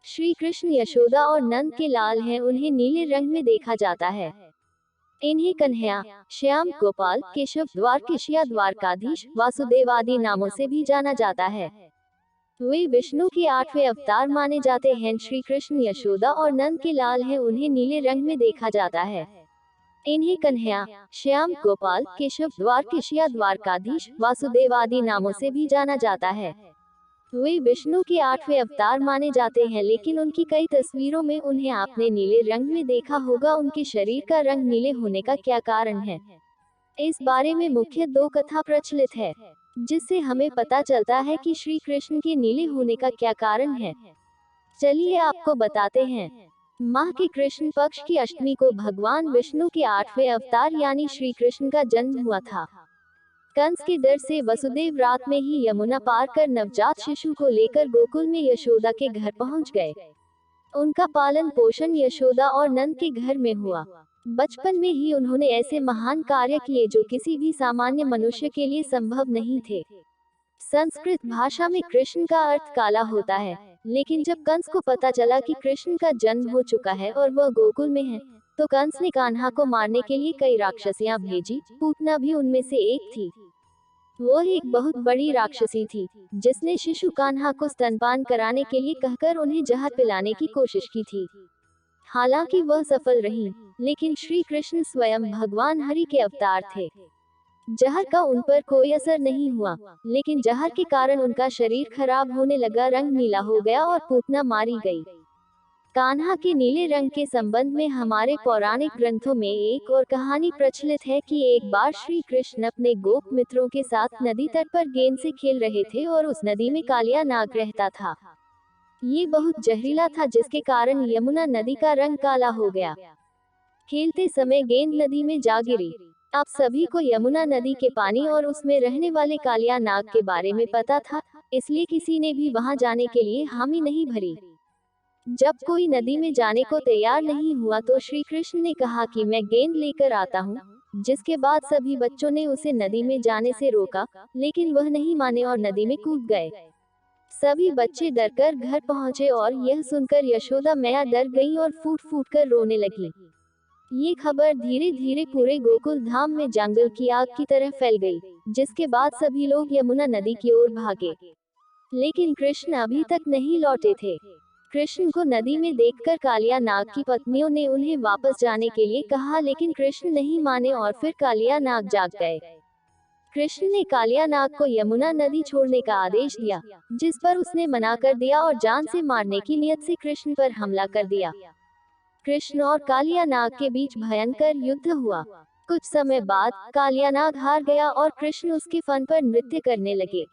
श्री कृष्ण यशोदा और नंद के लाल हैं, उन्हें नीले रंग में देखा जाता है। इन्हें कन्हैया, श्याम, गोपाल, केशव, द्वारकेश या द्वारकाधीश, वासुदेव आदि नामों से भी जाना जाता है। वे विष्णु के 8वें अवतार माने जाते हैं। श्री कृष्ण यशोदा और नंद के लाल हैं, उन्हें नीले रंग में देखा जाता है। इन्हें कन्हैया, श्याम, गोपाल, केशव, द्वारकेश या द्वारकाधीश, वासुदेव आदि नामों से भी जाना जाता है। वे विष्णु के 8वें अवतार माने जाते हैं, लेकिन उनकी कई तस्वीरों में उन्हें आपने नीले रंग में देखा होगा। उनके शरीर का रंग नीले होने का क्या कारण है? इस बारे में मुख्य दो कथा प्रचलित है, जिससे हमें पता चलता है कि श्री कृष्ण के नीले होने का क्या कारण है। चलिए आपको बताते हैं। माह के कृष्ण पक्ष की अष्टमी को भगवान विष्णु के 8वें अवतार यानी श्री कृष्ण का जन्म हुआ था। कंस के डर से वसुदेव रात में ही यमुना पार कर नवजात शिशु को लेकर गोकुल में यशोदा के घर पहुंच गए। उनका पालन पोषण यशोदा और नंद के घर में हुआ। बचपन में ही उन्होंने ऐसे महान कार्य किए जो किसी भी सामान्य मनुष्य के लिए संभव नहीं थे। संस्कृत भाषा में कृष्ण का अर्थ काला होता है, लेकिन जब कंस को पता चला कि कृष्ण का जन्म हो चुका है और वह गोकुल में है, तो कंस ने कान्हा को मारने के लिए कई राक्षसियां भेजी। पूतना भी उनमें से एक थी। वह एक बहुत बड़ी राक्षसी थी, जिसने शिशु कान्हा को स्तनपान कराने के लिए कहकर उन्हें जहर पिलाने की कोशिश की थी। हालांकि वह सफल रही, लेकिन श्री कृष्ण स्वयं भगवान हरि के अवतार थे। जहर का उन पर कोई असर नहीं हुआ, लेकिन जहर के कारण उनका शरीर खराब होने लगा, रंग नीला हो गया और पूतना मारी गई। कान्हा के नीले रंग के संबंध में हमारे पौराणिक ग्रंथों में एक और कहानी प्रचलित है कि एक बार श्री कृष्ण अपने गोप मित्रों के साथ नदी तट पर गेंद से खेल रहे थे और उस नदी में कालिया नाग रहता था। ये बहुत जहरीला था, जिसके कारण यमुना नदी का रंग काला हो गया। खेलते समय गेंद नदी में जा गिरी। आप सभी को यमुना नदी के पानी और उसमें रहने वाले कालिया नाग के बारे में पता था, इसलिए किसी ने भी वहां जाने के लिए हामी नहीं भरी। जब कोई नदी में जाने को तैयार नहीं हुआ तो श्री कृष्ण ने कहा कि मैं गेंद लेकर आता हूँ, जिसके बाद सभी बच्चों ने उसे नदी में जाने से रोका, लेकिन वह नहीं माने और नदी में कूद गए। सभी बच्चे डरकर घर पहुंचे और यह सुनकर यशोदा मैया डर गई और फूट फूट कर रोने लगी। ये खबर धीरे धीरे पूरे गोकुल धाम में जंगल की आग की तरह फैल गई, जिसके बाद सभी लोग यमुना नदी की ओर भागे। लेकिन कृष्ण अभी तक नहीं लौटे थे। कृष्ण को नदी में देखकर कालिया नाग की पत्नियों ने उन्हें वापस जाने के लिए कहा, लेकिन कृष्ण नहीं माने और फिर कालिया नाग जाग गए। कृष्ण ने कालिया नाग को यमुना नदी छोड़ने का आदेश दिया, जिस पर उसने मना कर दिया और जान से मारने की नियत से कृष्ण पर हमला कर दिया। कृष्ण और कालिया नाग के बीच भयंकर युद्ध हुआ। कुछ समय बाद कालिया नाग हार गया और कृष्ण उसके फन पर नृत्य करने लगे।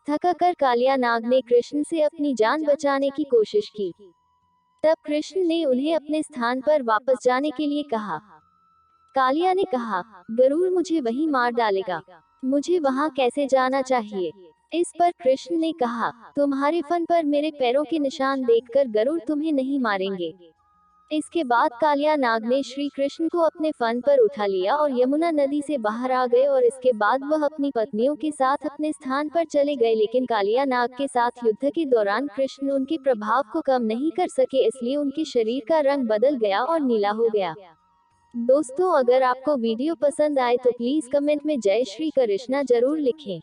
थकाकर कालिया नाग ने कृष्ण से अपनी जान बचाने की कोशिश की। तब कृष्ण ने उन्हें अपने स्थान पर वापस जाने के लिए कहा। कालिया ने कहा, गरुड़ मुझे वहीं मार डालेगा, मुझे वहां कैसे जाना चाहिए? इस पर कृष्ण ने कहा, तुम्हारे फन पर मेरे पैरों के निशान देखकर गरुड़ तुम्हें नहीं मारेंगे। इसके बाद कालिया नाग ने श्री कृष्ण को अपने फन पर उठा लिया और यमुना नदी से बाहर आ गए और इसके बाद वह अपनी पत्नियों के साथ अपने स्थान पर चले गए। लेकिन कालिया नाग के साथ युद्ध के दौरान कृष्ण उनके प्रभाव को कम नहीं कर सके, इसलिए उनके शरीर का रंग बदल गया और नीला हो गया। दोस्तों, अगर आपको वीडियो पसंद आए तो प्लीज कमेंट में जय श्री कृष्णा जरूर लिखें।